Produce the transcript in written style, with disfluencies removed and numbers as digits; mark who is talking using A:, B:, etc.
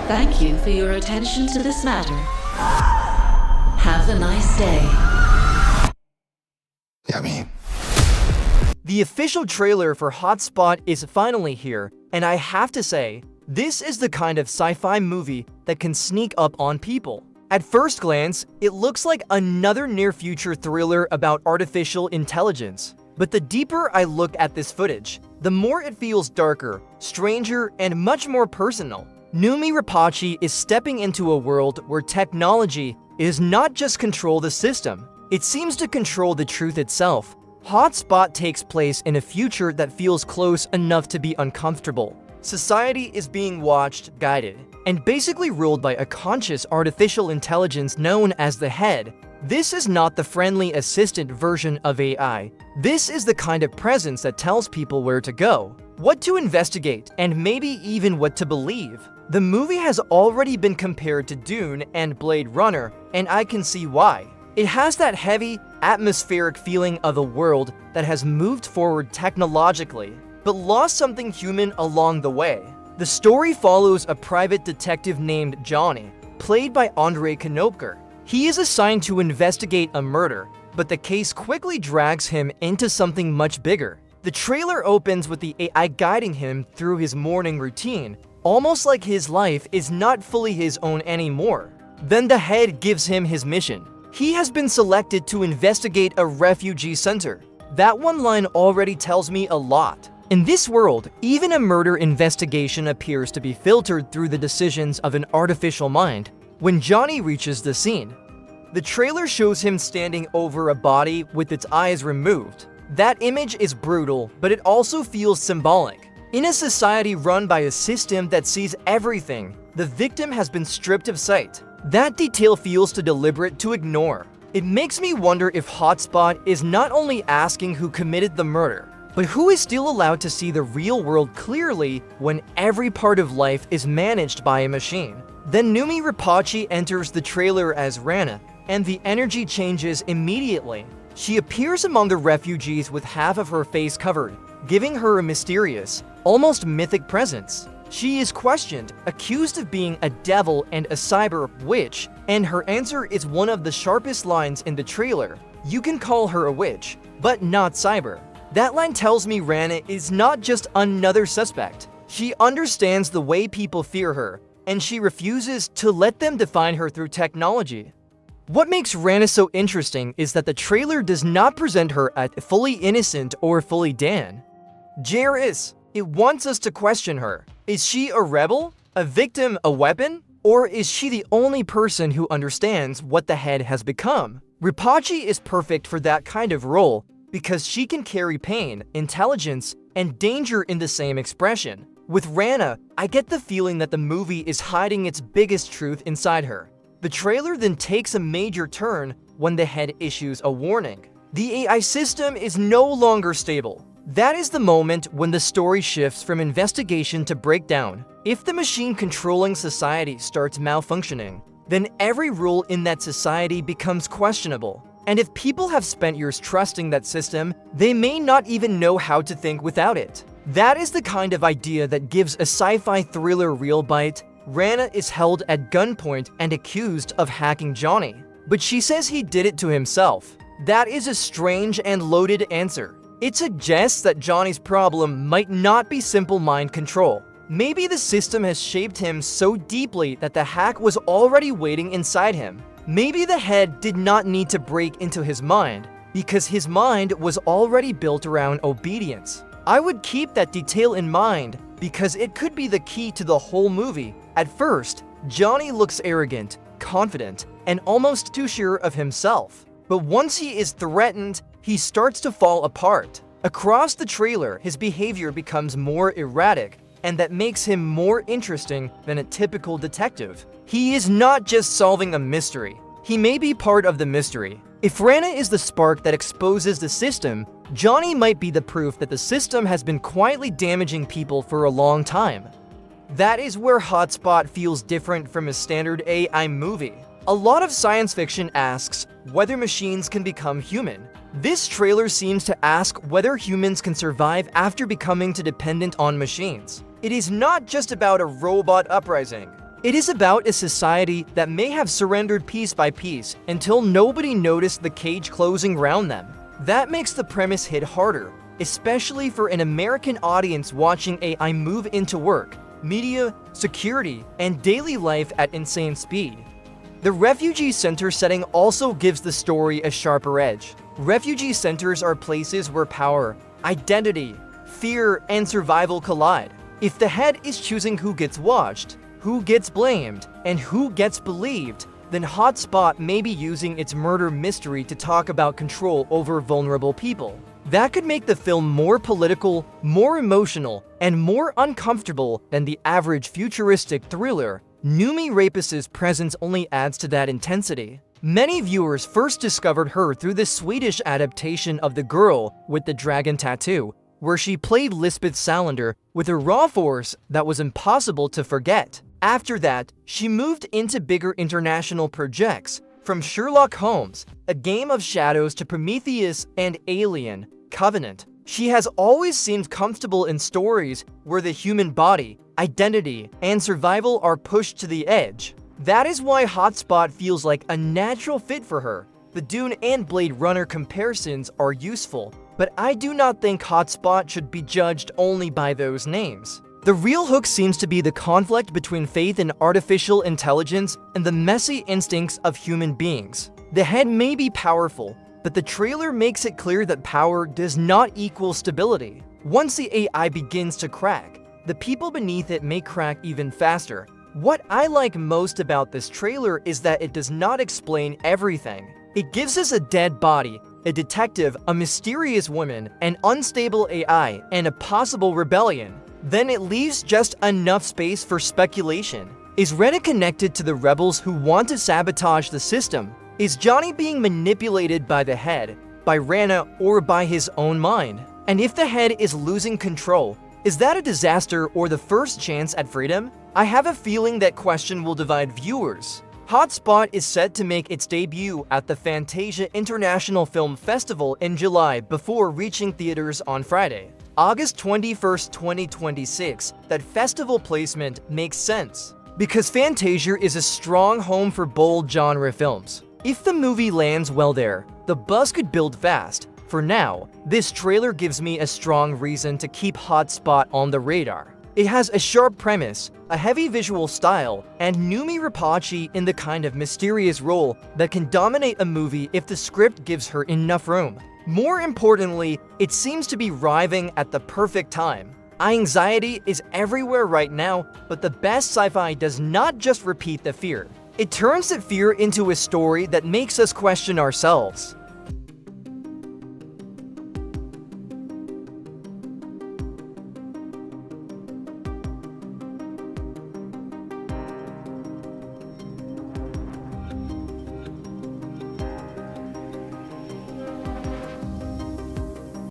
A: Thank you for your attention to this matter. Have a nice day.
B: The official trailer for Hotspot is finally here, and I have to say, this is the kind of sci-fi movie that can sneak up on people. At first glance, it looks like another near-future thriller about artificial intelligence. But the deeper I look at this footage, the more it feels darker, stranger, and much more personal. Noomi Rapace is stepping into a world where technology is not just control the system, it seems to control the truth itself. Hotspot takes place in a future that feels close enough to be uncomfortable. Society is being watched, guided, and basically ruled by a conscious artificial intelligence known as the Head. This is not the friendly assistant version of AI. This is the kind of presence that tells people where to go, what to investigate, and maybe even what to believe. The movie has already been compared to Dune and Blade Runner, and I can see why. It has that heavy, atmospheric feeling of a world that has moved forward technologically, but lost something human along the way. The story follows a private detective named Djonny, played by Andrei Konopka. He is assigned to investigate a murder, but the case quickly drags him into something much bigger. The trailer opens with the AI guiding him through his morning routine, almost like his life is not fully his own anymore. Then the Head gives him his mission. He has been selected to investigate a refugee center. That one line already tells me a lot. In this world, even a murder investigation appears to be filtered through the decisions of an artificial mind. When Djonny reaches the scene, the trailer shows him standing over a body with its eyes removed. That image is brutal, but it also feels symbolic. In a society run by a system that sees everything, the victim has been stripped of sight. That detail feels too deliberate to ignore. It makes me wonder if Hotspot is not only asking who committed the murder, but who is still allowed to see the real world clearly when every part of life is managed by a machine. Then Noomi Rapace enters the trailer as Rana, and the energy changes immediately. She appears among the refugees with half of her face covered, giving her a mysterious, almost mythic presence. She is questioned, accused of being a devil and a cyber witch, and her answer is one of the sharpest lines in the trailer. You can call her a witch, but not cyber. That line tells me Rana is not just another suspect. She understands the way people fear her, and she refuses to let them define her through technology. What makes Rana so interesting is that the trailer does not present her as fully innocent or fully Dan. It wants us to question her. Is she a rebel, a victim, a weapon? Or is she the only person who understands what the Head has become? Rapace is perfect for that kind of role because she can carry pain, intelligence, and danger in the same expression. With Rana, I get the feeling that the movie is hiding its biggest truth inside her. The trailer then takes a major turn when the Head issues a warning. The AI system is no longer stable. That is the moment when the story shifts from investigation to breakdown. If the machine controlling society starts malfunctioning, then every rule in that society becomes questionable. And if people have spent years trusting that system, they may not even know how to think without it. That is the kind of idea that gives a sci-fi thriller real bite. Rana is held at gunpoint and accused of hacking Djonny, but she says he did it to himself. That is a strange and loaded answer. It suggests that Djonny's problem might not be simple mind control. Maybe the system has shaped him so deeply that the hack was already waiting inside him. Maybe the Head did not need to break into his mind because his mind was already built around obedience. I would keep that detail in mind because it could be the key to the whole movie. At first, Djonny looks arrogant, confident, and almost too sure of himself. But once he is threatened, he starts to fall apart. Across the trailer, his behavior becomes more erratic, and that makes him more interesting than a typical detective. He is not just solving a mystery. He may be part of the mystery. If Rana is the spark that exposes the system, Djonny might be the proof that the system has been quietly damaging people for a long time. That is where Hotspot feels different from a standard AI movie. A lot of science fiction asks whether machines can become human. This trailer seems to ask whether humans can survive after becoming too dependent on machines. It is not just about a robot uprising. It is about a society that may have surrendered piece by piece until nobody noticed the cage closing around them. That makes the premise hit harder, especially for an American audience watching AI move into work, media, security, and daily life at insane speed. The refugee center setting also gives the story a sharper edge. Refugee centers are places where power, identity, fear, and survival collide. If the head is choosing who gets watched, who gets blamed, and who gets believed, then Hotspot may be using its murder mystery to talk about control over vulnerable people. That could make the film more political, more emotional, and more uncomfortable than the average futuristic thriller. Noomi Rapace's presence only adds to that intensity. Many viewers first discovered her through the Swedish adaptation of The Girl with the Dragon Tattoo, where she played Lisbeth Salander with a raw force that was impossible to forget. After that, she moved into bigger international projects, from Sherlock Holmes, A Game of Shadows to Prometheus and Alien, Covenant. She has always seemed comfortable in stories where the human body, identity, and survival are pushed to the edge. That is why Hotspot feels like a natural fit for her. The Dune and Blade Runner comparisons are useful, but I do not think Hotspot should be judged only by those names. The real hook seems to be the conflict between faith in artificial intelligence and the messy instincts of human beings. The head may be powerful, but the trailer makes it clear that power does not equal stability. Once the AI begins to crack, the people beneath it may crack even faster. What I like most about this trailer is that it does not explain everything. It gives us a dead body, a detective, a mysterious woman, an unstable AI, and a possible rebellion. Then it leaves just enough space for speculation. Is Rana connected to the rebels who want to sabotage the system? Is Djonny being manipulated by the head, by Rana, or by his own mind? And if the head is losing control, is that a disaster or the first chance at freedom? I have a feeling that question will divide viewers. Hotspot is set to make its debut at the Fantasia International Film Festival in July before reaching theaters on Friday, August 21st, 2026. That festival placement makes sense, because Fantasia is a strong home for bold genre films. If the movie lands well there, the buzz could build fast. For now, this trailer gives me a strong reason to keep Hotspot on the radar. It has a sharp premise, a heavy visual style, and Noomi Rapace in the kind of mysterious role that can dominate a movie if the script gives her enough room. More importantly, it seems to be arriving at the perfect time. Anxiety is everywhere right now, but the best sci-fi does not just repeat the fear. It turns the fear into a story that makes us question ourselves.